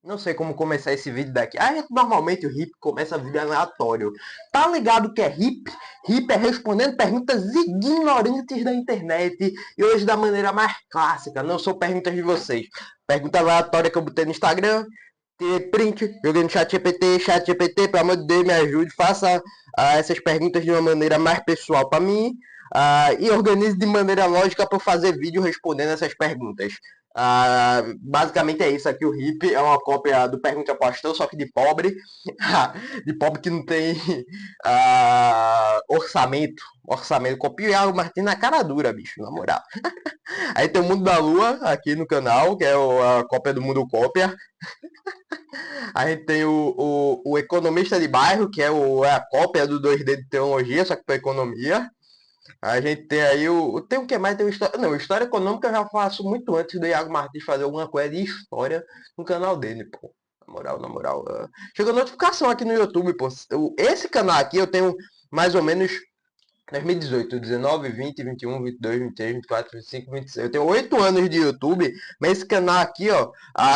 Não sei como começar esse vídeo daqui. Normalmente o hip começa vídeo aleatório. Tá ligado que é hip? Hip é respondendo perguntas ignorantes da internet. E hoje da maneira mais clássica. Não são perguntas de vocês. Pergunta aleatória que eu botei no Instagram. Tirei print, joguei no chat GPT. Chat GPT, pelo amor de Deus, me ajude. Faça essas perguntas de uma maneira mais pessoal para mim. E organize de maneira lógica para fazer vídeo respondendo essas perguntas. Basicamente é isso aqui, o RIP é uma cópia do Pergunta Pastor, só que de pobre, de pobre que não tem orçamento, copiar o Martin na cara dura, bicho, na moral. Aí tem o Mundo da Lua aqui no canal, que é a cópia do Mundo Cópia. A gente tem o Economista de Bairro, que é a cópia do 2D de Teologia, só que para economia. A gente tem aí tem o que mais? Tem o história. Não, história econômica eu já faço muito antes do Iago Martins fazer alguma coisa de história no canal dele, pô. Na moral, na moral. Chegou notificação aqui no YouTube, pô. Esse canal aqui eu tenho mais ou menos 2018, 19, 20, 21, 22, 23, 24, 25, 26. Eu tenho 8 anos de YouTube, mas esse canal aqui, ó,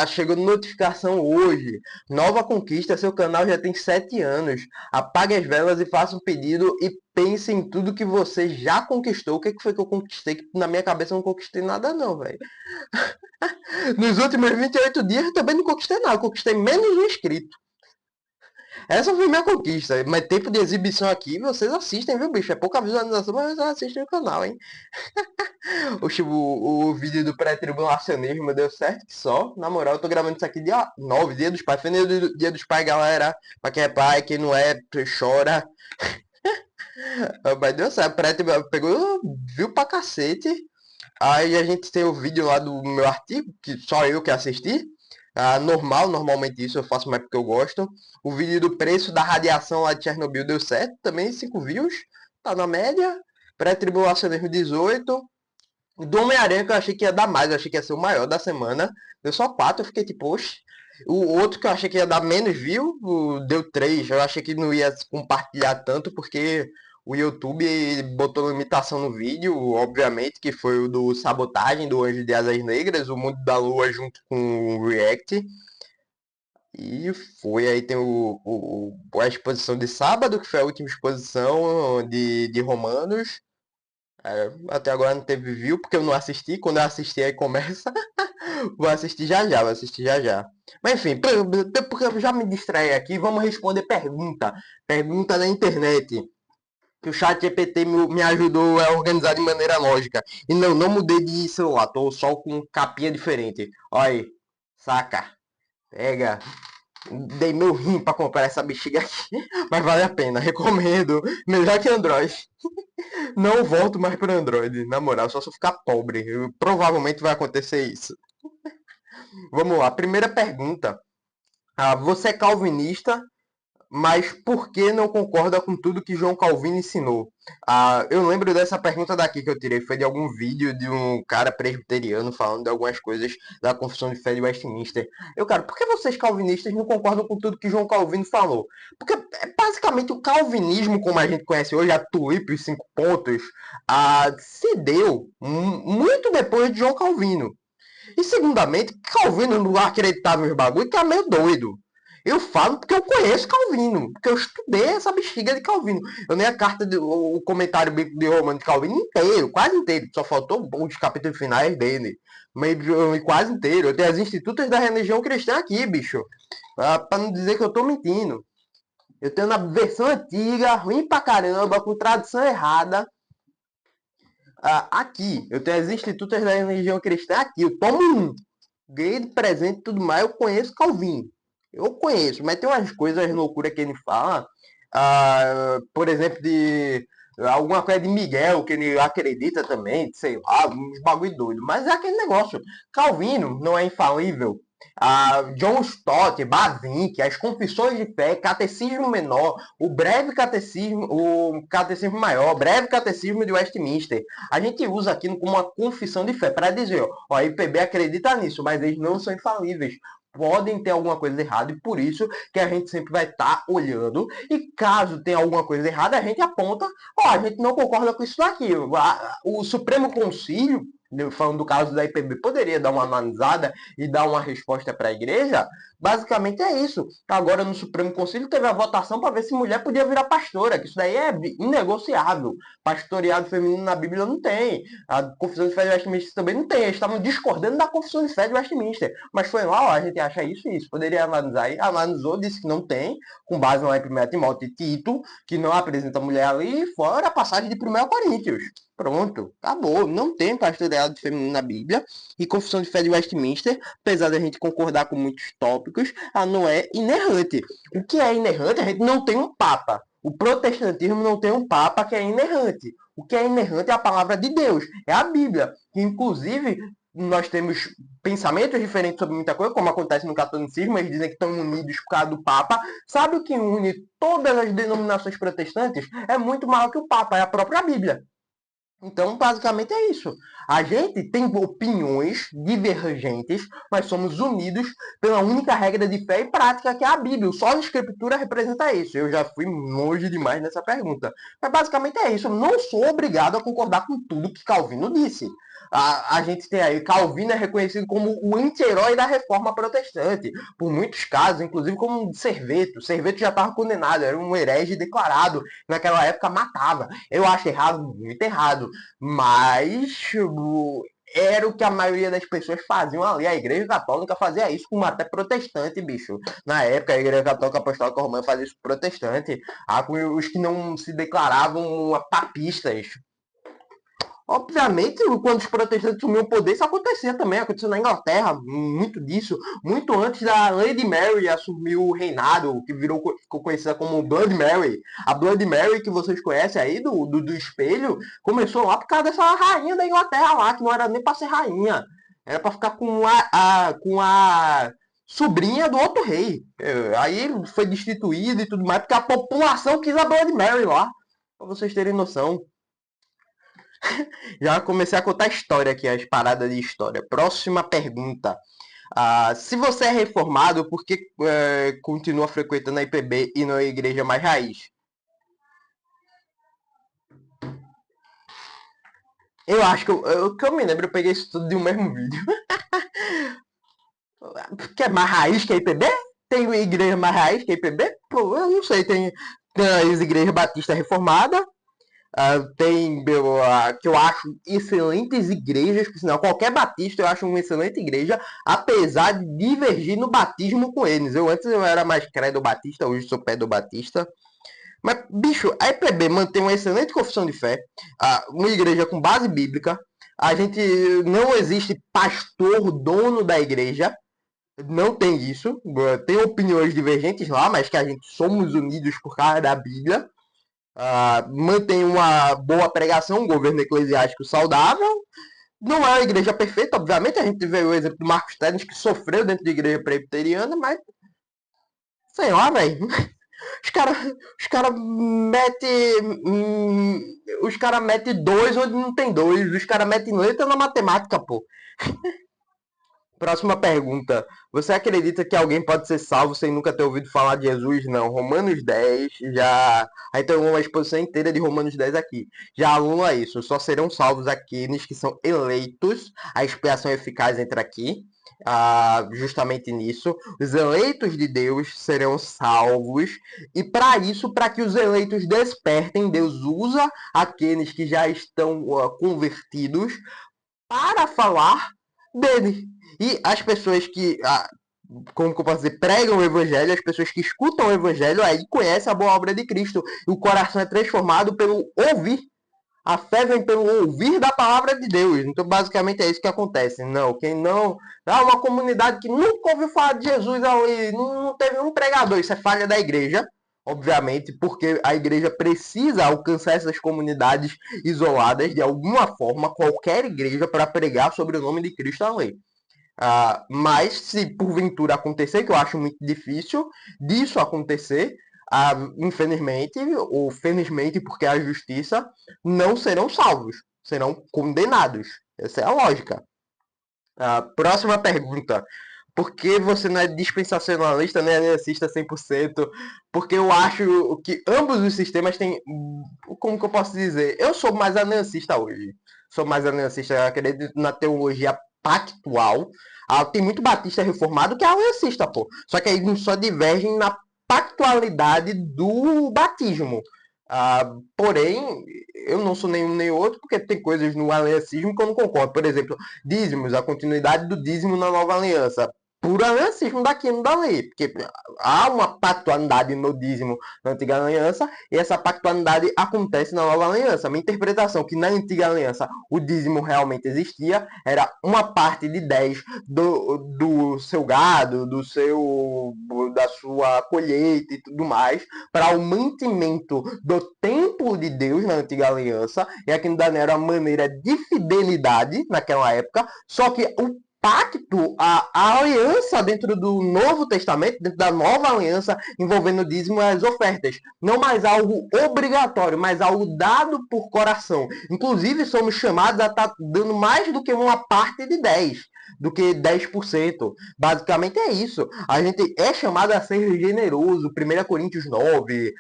chegou notificação hoje. Nova conquista, seu canal já tem 7 anos. Apague as velas e faça um pedido e pense em tudo que você já conquistou. O que foi que eu conquistei? Que na minha cabeça eu não conquistei nada não, velho. Nos últimos 28 dias eu também não conquistei nada. Eu conquistei menos um inscrito. Essa foi minha conquista. Mas tempo de exibição aqui, vocês assistem, viu, bicho? É pouca visualização, mas vocês assistem o canal, hein? O vídeo do pré-tribulacionismo deu certo que só. Na moral, eu tô gravando isso aqui dia 9, dia dos pais. Foi dia dos pais, galera. Pra quem é pai, quem não é, chora. Mas deu certo. Pegou, viu pra cacete. Aí a gente tem o vídeo lá do meu artigo, que só eu que assisti. Normalmente isso eu faço mais porque eu gosto. O vídeo do preço da radiação lá de Chernobyl deu certo, também 5 views, tá na média. Pré-tribulacionismo 18. Do Homem-Aranha que eu achei que ia dar mais, eu achei que ia ser o maior da semana. Deu só 4, eu fiquei tipo, oxe. O outro que eu achei que ia dar menos view, deu 3. Eu achei que não ia compartilhar tanto, porque o YouTube botou limitação no vídeo, obviamente, que foi o do Sabotagem, do Anjo de Asas Negras, o Mundo da Lua junto com o React. E foi, aí tem a exposição de sábado, que foi a última exposição de Romanos. Até agora não teve view, porque eu não assisti. Quando eu assistir, aí começa. Vou assistir já já, vou assistir já já. Mas enfim, porque eu já me distraí aqui, vamos responder pergunta. Pergunta da internet. Que o chat GPT me ajudou a organizar de maneira lógica. E não mudei de celular, tô só com capinha diferente. Olha aí, saca? Pega. Dei meu rim pra comprar essa bexiga aqui, mas vale a pena, recomendo. Melhor que Android. Não volto mais para Android, na moral, só se eu ficar pobre. Provavelmente vai acontecer isso. Vamos lá, primeira pergunta. Você é calvinista, mas por que não concorda com tudo que João Calvino ensinou? Eu lembro dessa pergunta daqui que eu tirei, foi de algum vídeo de um cara presbiteriano falando de algumas coisas da Confissão de Fé de Westminster. Cara, por que vocês calvinistas não concordam com tudo que João Calvino falou? Porque basicamente o calvinismo, como a gente conhece hoje, a tulipe, os 5 pontos, se deu muito depois de João Calvino. E segundamente, Calvino não acreditava nos bagulho, que é meio doido. Eu falo porque eu conheço Calvino, porque eu estudei essa bexiga de Calvino. Eu nem a carta, o comentário bíblico de Romano de Calvino inteiro, quase inteiro. Só faltou os capítulos finais dele. Mas quase inteiro. Eu tenho as institutas da religião cristã aqui, bicho. Pra não dizer que eu tô mentindo. Eu tenho na versão antiga, ruim pra caramba, com tradução errada. Aqui, eu tenho as institutas da religião cristã aqui. Eu tomo um. Ganhei de presente e tudo mais, eu conheço Calvino. Eu conheço, mas tem umas coisas loucuras que ele fala. Por exemplo, de alguma coisa de Miguel, que ele acredita também, sei lá, uns bagulho doido. Mas é aquele negócio. Calvino não é infalível. John Stott, Bavinck, as Confissões de Fé, Catecismo Menor, o Breve Catecismo, o Catecismo Maior, o Breve Catecismo de Westminster. A gente usa aquilo como uma confissão de fé para dizer, ó, a IPB acredita nisso, mas eles não são infalíveis. Podem ter alguma coisa errada e por isso que a gente sempre vai estar olhando e caso tenha alguma coisa errada, a gente aponta, ó, a gente não concorda com isso daqui. O Supremo Concílio, falando do caso da IPB, poderia dar uma analisada e dar uma resposta para a igreja, Basicamente é isso. Agora no Supremo Conselho teve a votação para ver se mulher podia virar pastora, que isso daí é inegociável. Pastoreado feminino na Bíblia não tem. A Confissão de Fé de Westminster também não tem. Eles estavam discordando da Confissão de Fé de Westminster. Mas foi lá, ó, a gente acha isso e isso. Poderia analisar aí. Analisou, disse que não tem, com base lá em 1 Timóteo e Tito, que não apresenta mulher ali, fora a passagem de 1 Coríntios. Pronto, acabou. Não tem pastoreado feminino na Bíblia. E Confissão de Fé de Westminster, apesar da gente concordar com muitos tópicos, ela não é inerrante. O que é inerrante? A gente não tem um papa. O protestantismo não tem um papa que é inerrante. O que é inerrante é a palavra de Deus, é a Bíblia. Que, inclusive, nós temos pensamentos diferentes sobre muita coisa, como acontece no catolicismo, eles dizem que estão unidos por causa do Papa. Sabe o que une todas as denominações protestantes? É muito maior que o Papa, é a própria Bíblia. Então, basicamente é isso. A gente tem opiniões divergentes, mas somos unidos pela única regra de fé e prática, que é a Bíblia. Só a Escritura representa isso. Eu já fui longe demais nessa pergunta. Mas basicamente é isso. Eu não sou obrigado a concordar com tudo que Calvino disse. A gente tem aí, Calvino é reconhecido como o anti-herói da reforma protestante, por muitos casos, inclusive como Serveto. Serveto já estava condenado, era um herege declarado, naquela época matava. Eu acho errado, muito errado, mas era o que a maioria das pessoas faziam ali. A Igreja Católica fazia isso com até protestante, bicho. Na época, a Igreja Católica Apostólica Romana fazia isso com protestante. Com os que não se declaravam papistas. Obviamente, quando os protestantes assumiram o poder, isso acontecia também. Aconteceu na Inglaterra, muito disso. Muito antes da Lady Mary assumir o reinado, que ficou conhecida como Blood Mary. A Blood Mary, que vocês conhecem aí, do espelho, começou lá por causa dessa rainha da Inglaterra lá, que não era nem para ser rainha. Era para ficar com a sobrinha do outro rei. Aí foi destituído e tudo mais, porque a população quis a Blood Mary lá. Para vocês terem noção. Já comecei a contar história aqui, as paradas de história. Próxima pergunta. Se você é reformado, por que continua frequentando a IPB e não a igreja mais raiz? Eu acho que eu me lembro, eu peguei isso tudo de um mesmo vídeo. Porque é mais raiz que a IPB? Tem igreja mais raiz que a IPB? Pô, eu não sei, tem as igrejas batistas reformadas. Tem que eu acho excelentes igrejas, por sinal, qualquer batista eu acho uma excelente igreja, apesar de divergir no batismo com eles. Antes eu era mais credo batista, hoje sou pedo batista. Mas, bicho, a IPB mantém uma excelente confissão de fé, uma igreja com base bíblica. A gente não existe pastor, dono da igreja. Não tem isso. Tem opiniões divergentes lá, mas que a gente somos unidos por causa da Bíblia. Mantém uma boa pregação, um governo eclesiástico saudável. Não é uma igreja perfeita, obviamente. A gente vê o exemplo do Marcos Tenes, que sofreu dentro da igreja presbiteriana, mas sei lá, velho. Os cara mete dois onde não tem dois. Os caras metem letra na matemática, pô. Próxima pergunta. Você acredita que alguém pode ser salvo sem nunca ter ouvido falar de Jesus? Não. Romanos 10 já. Aí tem uma exposição inteira de Romanos 10 aqui. Já aluna isso. Só serão salvos aqueles que são eleitos. A expiação eficaz entra aqui. Justamente nisso. Os eleitos de Deus serão salvos. E para isso, para que os eleitos despertem, Deus usa aqueles que já estão convertidos para falar dele. E as pessoas que, como que eu posso dizer, pregam o evangelho, as pessoas que escutam o evangelho, aí conhecem a boa obra de Cristo. E o coração é transformado pelo ouvir. A fé vem pelo ouvir da palavra de Deus. Então, basicamente, é isso que acontece. Não, quem não... uma comunidade que nunca ouviu falar de Jesus ali, não teve um pregador. Isso é falha da igreja, obviamente, porque a igreja precisa alcançar essas comunidades isoladas de alguma forma, qualquer igreja, para pregar sobre o nome de Cristo ali. Mas se porventura acontecer, que eu acho muito difícil disso acontecer, infelizmente ou felizmente, porque a justiça, não serão salvos, serão condenados. Essa é a lógica. Próxima pergunta. Por que você não é dispensacionalista nem anarquista 100%? Porque eu acho que ambos os sistemas têm... Como que eu posso dizer? Eu sou mais anarquista hoje. Sou mais anarquista, eu acredito na teologia pactual. Tem muito batista reformado que é aliancista, pô. Só que aí só divergem na pactualidade do batismo. Porém, eu não sou nenhum nem outro, porque tem coisas no aliancismo que eu não concordo. Por exemplo, dízimos, a continuidade do dízimo na nova aliança. Puro aliancismo daquilo da lei, porque há uma pactualidade no dízimo na antiga aliança e essa pactualidade acontece na nova aliança. Minha interpretação que na antiga aliança o dízimo realmente existia, era uma parte de 10 do seu gado, da sua colheita e tudo mais, para o mantimento do templo de Deus na antiga aliança, e aquilo era uma maneira de fidelidade naquela época, só que o pacto, a aliança dentro do Novo Testamento, dentro da nova aliança, envolvendo o dízimo e as ofertas. Não mais algo obrigatório, mas algo dado por coração. Inclusive, somos chamados a estar dando mais do que uma parte de 10, do que 10%. Basicamente é isso. A gente é chamado a ser generoso. 1 Coríntios 9,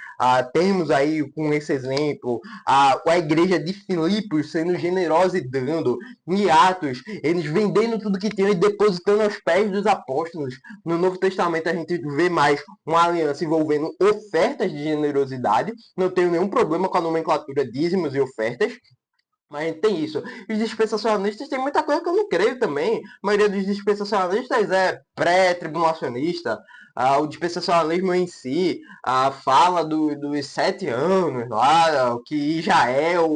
temos aí com esse exemplo, a igreja de Filipos sendo generosa e dando. Em Atos, eles vendendo tudo que tinham e depositando aos pés dos apóstolos. No Novo Testamento a gente vê mais uma aliança envolvendo ofertas de generosidade. Não tenho nenhum problema com a nomenclatura dízimos e ofertas. Mas tem isso. Os dispensacionalistas tem muita coisa que eu não creio também. A maioria dos dispensacionalistas é pré-tribulacionista. O dispensacionalismo em si fala dos 7 anos lá, que Israel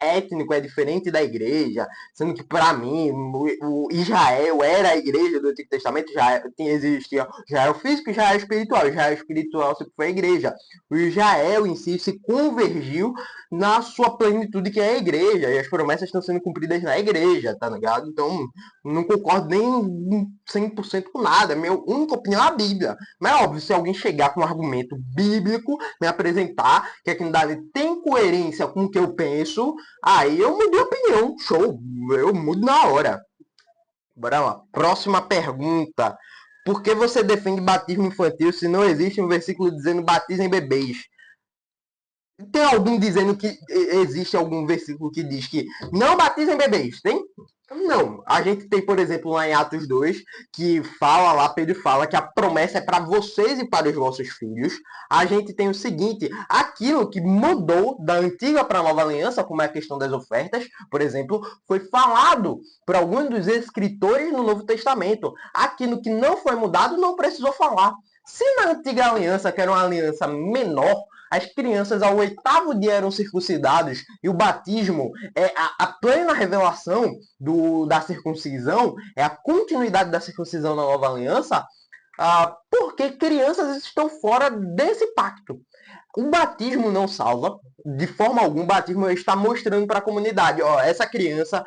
étnico é diferente da igreja, sendo que para mim o Israel era a igreja do Antigo Testamento, já existia Israel físico e Israel espiritual. Israel espiritual sempre foi a igreja. O Israel em si se convergiu na sua plenitude, que é a igreja, e as promessas estão sendo cumpridas na igreja, tá ligado? Então, não concordo nem 100% com nada, minha única opinião é a Bíblia. Mas é óbvio, se alguém chegar com um argumento bíblico, me apresentar, que aquilo dali tem coerência com o que eu penso, aí eu mudo de opinião, show, eu mudo na hora. Bora lá, próxima pergunta. Por que você defende batismo infantil se não existe um versículo dizendo batizem bebês? Tem algum dizendo que existe algum versículo que diz que não batizem bebês? Tem? Não. A gente tem, por exemplo, lá em Atos 2, que fala lá, Pedro fala que a promessa é para vocês e para os vossos filhos. A gente tem o seguinte, aquilo que mudou da antiga para a nova aliança, como é a questão das ofertas, por exemplo, foi falado por alguns dos escritores no Novo Testamento. Aquilo que não foi mudado não precisou falar. Se na antiga aliança, que era uma aliança menor, as crianças ao 8º dia eram circuncidados e o batismo é a plena revelação da circuncisão, é a continuidade da circuncisão na nova aliança, porque crianças estão fora desse pacto. O batismo não salva, de forma alguma. O batismo está mostrando para a comunidade, essa criança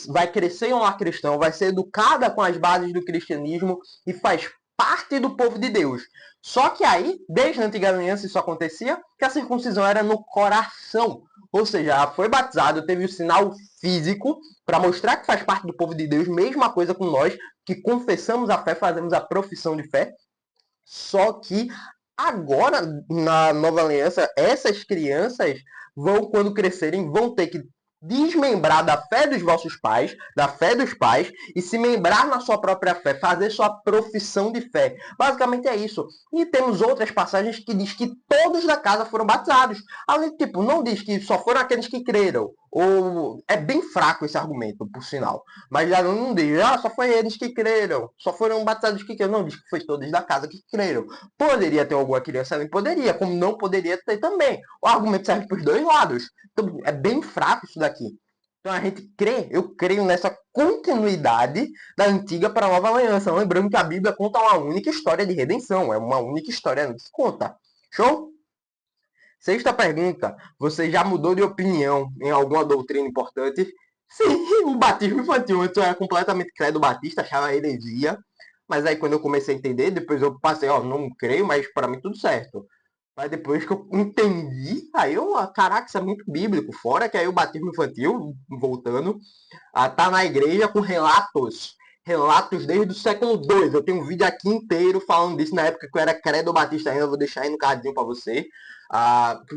vai crescer em um lar cristão, vai ser educada com as bases do cristianismo e faz parte do povo de Deus. Só que aí, desde a antiga aliança, isso acontecia, que a circuncisão era no coração. Ou seja, foi batizado, teve o sinal físico para mostrar que faz parte do povo de Deus. Mesma coisa com nós, que confessamos a fé, fazemos a profissão de fé. Só que agora, na nova aliança, essas crianças vão, quando crescerem, vão ter que desmembrar da fé dos vossos pais, da fé dos pais, e se membrar na sua própria fé, fazer sua profissão de fé. Basicamente é isso. E temos outras passagens que diz que todos da casa foram batizados. Além, tipo, não diz que só foram aqueles que creram. Ou é bem fraco esse argumento, por sinal. Mas já não diz, só foi eles que creram. Só foram batizados que creram. Não, diz que foi todos da casa que creram. Poderia ter alguma criança ali? Poderia, como não poderia ter também. O argumento serve para os dois lados. Então, é bem fraco isso daqui. Então a gente crê, eu creio nessa continuidade da antiga para a nova aliança. Lembrando que a Bíblia conta uma única história de redenção. É uma única história que se conta. Show? Sexta pergunta. Você já mudou de opinião em alguma doutrina importante? Sim, o batismo infantil. Antes eu era completamente credo batista, achava heresia. Mas aí quando eu comecei a entender, depois eu passei, não creio, mas para mim tudo certo. Mas depois que eu entendi, aí caraca, isso é muito bíblico. Fora que aí o batismo infantil, voltando, tá na igreja com relatos. Relatos desde o século II. Eu tenho um vídeo aqui inteiro falando disso na época que eu era credo batista ainda. Eu vou deixar aí no cardinho para você.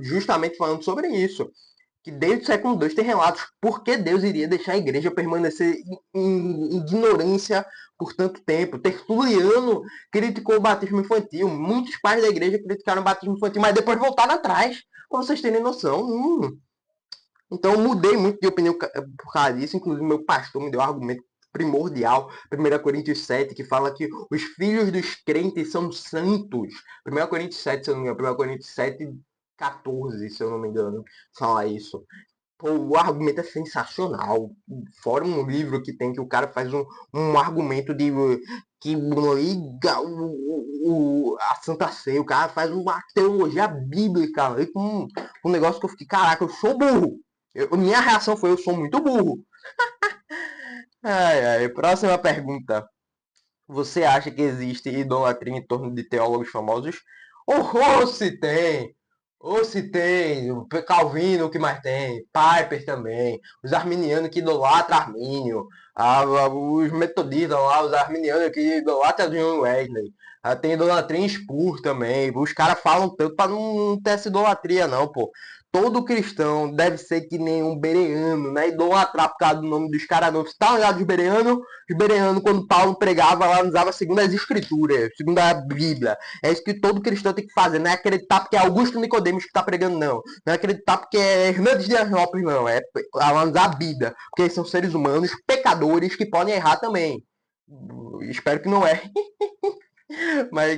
Justamente falando sobre isso. que desde o século II tem relatos por que Deus iria deixar a igreja permanecer em ignorância por tanto tempo. Tertuliano criticou o batismo infantil. Muitos pais da igreja criticaram o batismo infantil, mas depois voltaram atrás, para vocês terem noção. Então eu mudei muito de opinião por causa disso. Inclusive meu pastor me deu um argumento primordial, 1 Coríntios 7, que fala que os filhos dos crentes são santos. 1 Coríntios 7, se eu não me engano, 1 Coríntios 7, 14, se eu não me engano, fala isso. Pô, o argumento é sensacional. Fora um livro que tem que o cara faz um argumento de que liga a Santa Ceia. O cara faz uma teologia bíblica. Um negócio que eu fiquei, caraca, eu sou burro. Minha reação foi, eu sou muito burro. Ai, ai. Próxima pergunta. Você acha que existe idolatria em torno de teólogos famosos? Oh, se tem! Ou se tem, o Calvino, o que mais tem? Piper também. Os arminianos que idolatram Armínio. Os metodistas lá, os arminianos que idolatram John Wesley. Tem idolatria em Spur também. Os caras falam tanto para não ter essa idolatria, não, pô. Todo cristão deve ser que nem um bereano, né? Idolatrar por causa do nome dos caras não. Você tá ligado dos bereanos? Os bereanos, quando Paulo pregava, lá usava segundo as escrituras, segundo a Bíblia. É isso que todo cristão tem que fazer. Não é acreditar porque é Augusto Nicodemos que está pregando, não. Não é acreditar porque é Hernandes Dias Lopes, não. É usar a Bíblia. Porque eles são seres humanos, pecadores, que podem errar também. Espero que não erre. Mas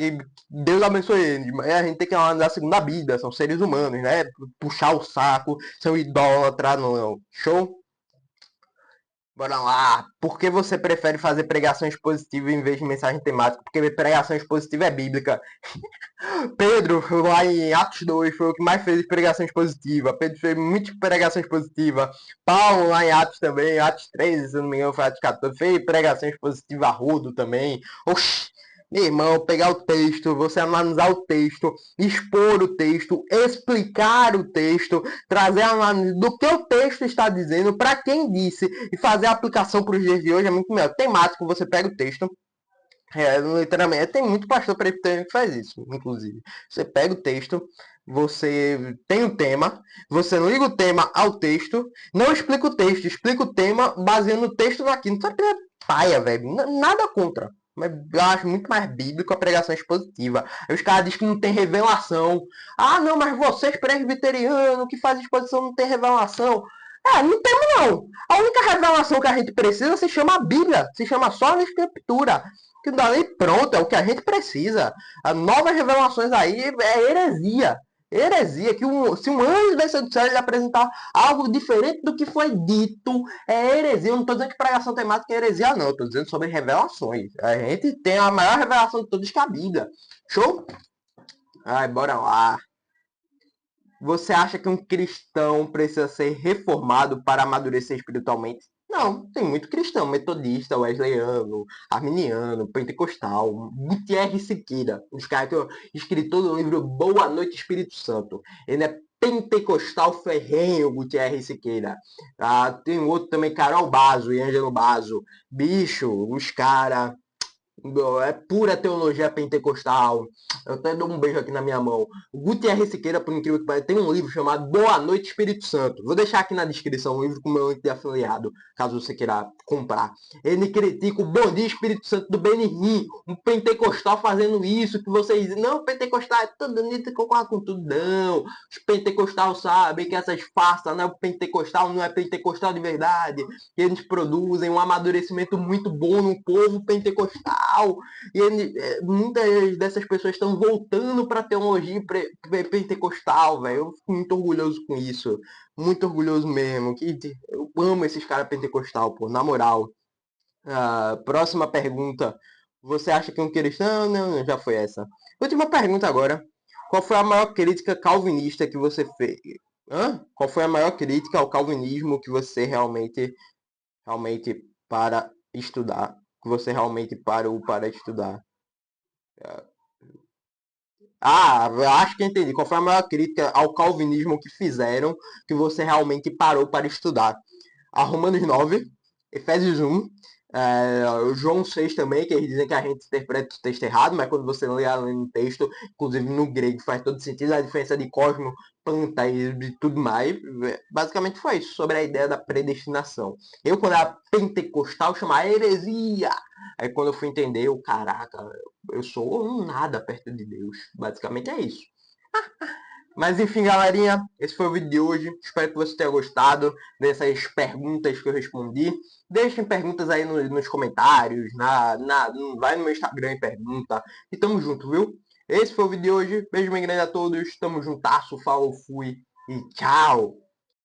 Deus abençoe eles. Mas a gente tem que analisar segundo a Bíblia. São seres humanos, né? Puxar o saco, são idólatras, não. Show? Bora lá. Por que você prefere fazer pregação expositiva em vez de mensagem temática? Porque pregação expositiva é bíblica. Pedro, lá em Atos 2, foi o que mais fez pregação expositiva. Pedro fez muita pregação expositiva. Paulo, lá em Atos também, Atos 13, se eu não me engano, foi Atos 14, fez pregação expositiva a rodo também. Oxi, meu irmão, pegar o texto, você analisar o texto, expor o texto, explicar o texto, trazer a análise do que o texto está dizendo, para quem disse, e fazer a aplicação para os dias de hoje é muito melhor. Temático, você pega o texto, literalmente, tem muito pastor presbiteriano que faz isso, inclusive. Você pega o texto, você tem um tema, você liga o tema ao texto, não explica o texto, explica o tema baseando o texto naquilo. Não é paia, velho. Nada contra. Mas eu acho muito mais bíblico a pregação expositiva. Aí os caras dizem que não tem revelação. Ah, não, mas vocês presbiterianos que fazem exposição não tem revelação. Não temos não. A única revelação que a gente precisa se chama a Bíblia. Se chama só a Escritura. Que dali pronto, é o que a gente precisa. As novas revelações aí é heresia. Heresia, que se um anjo descer do céu ele apresentar algo diferente do que foi dito, é heresia. Eu não estou dizendo que pregação temática é heresia, não. Estou dizendo sobre revelações. A gente tem a maior revelação de todas, que é a Bíblia. Show? Ai, bora lá. Você acha que um cristão precisa ser reformado para amadurecer espiritualmente? Não, tem muito cristão, metodista, wesleyano, arminiano, pentecostal, Gutierrez Siqueira, os caras que escritor do livro Boa Noite Espírito Santo. Ele é pentecostal ferrenho, Gutierrez Siqueira. Tem outro também, Carol Bazo e Ângelo Bazo. Bicho, os caras é pura teologia pentecostal. Eu até dou um beijo aqui na minha mão. O Gutierrez Siqueira, por incrível que pareça, tem um livro chamado Boa Noite Espírito Santo. Vou deixar aqui na descrição o livro com o meu link de afiliado, caso você queira comprar. Ele critica o Bom Dia Espírito Santo do Benihim, um pentecostal fazendo isso, que vocês dizem, não, pentecostal é tudo bonito, concorda com tudo, não. Os pentecostal sabem que essas farsas, né? O pentecostal não é pentecostal de verdade, que eles produzem um amadurecimento muito bom no povo pentecostal. E muitas dessas pessoas estão voltando para a teologia pentecostal, velho. Eu fico muito orgulhoso com isso. Muito orgulhoso mesmo. Eu amo esses caras pentecostal, pô, na moral. Próxima pergunta. Você acha que um cristão... Não, já foi essa. Última pergunta agora. Qual foi a maior crítica calvinista que você fez? Qual foi a maior crítica ao calvinismo que você realmente para estudar? Que você realmente parou para estudar? Acho que entendi. Qual foi a maior crítica ao calvinismo que fizeram que você realmente parou para estudar? A Romanos 9, Efésios 1, O João 6 também, que eles dizem que a gente interpreta o texto errado, mas quando você lê além do texto, inclusive no grego, faz todo sentido, a diferença de cosmo, planta e tudo mais. Basicamente foi isso, sobre a ideia da predestinação. Eu, quando era pentecostal, chamava heresia. Aí quando eu fui entender, eu, caraca, eu sou um nada perto de Deus. Basicamente é isso. Mas enfim, galerinha, esse foi o vídeo de hoje. Espero que você tenha gostado dessas perguntas que eu respondi. Deixem perguntas aí nos comentários, vai no meu Instagram e pergunta. E tamo junto, viu? Esse foi o vídeo de hoje. Beijo bem grande a todos. Tamo juntasso, falou, fui e tchau!